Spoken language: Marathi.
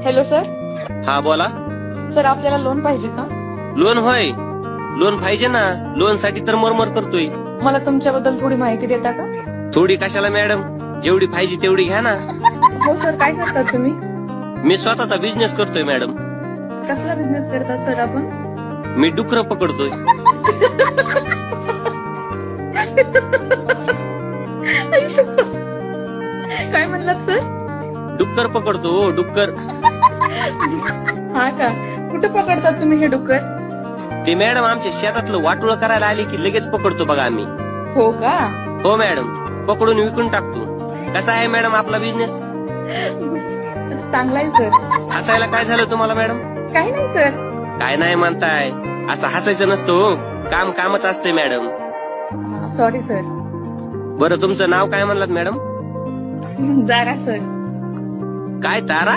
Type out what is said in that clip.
Hello sir. हा बोला. सर आपल्याला लोन पाहिजे का? लोन होय, लोन पाहिजे ना. लोन साठी तर मरमर करतोय. मला तुमच्याबद्दल थोडी माहिती देता का? थोडी कशाला मॅडम, जेवढी पाहिजे तेवढी घ्या ना. हो सर, काय करतात तुम्ही? मी स्वतःचा बिझनेस करतोय मॅडम. कसला बिझनेस करतात सर आपण? मी डुकर पकडतोय. काय म्हणलात सर? डुक्कर पकडतो हो, डुक्कर. हा का? कुठे पकडतात तुम्ही हे डुक्कर? ते मॅडम आमच्या शेतातलं वाटोळ करायला आले की लगेच पकडतो बघा आम्ही. हो का? हो मॅडम, पकडून विकून टाकतो. कसा आहे मॅडम आपला बिझनेस? चांगला आहे सर. हसायला काय झालं तुम्हाला मॅडम? काही नाही सर. काय नाही म्हणताय? असं हसायचं नसतं हो, काम कामच असते मॅडम. Sorry sir. बरं तुमचं नाव काय म्हणलात मॅडम? Zara sir. काय तारा?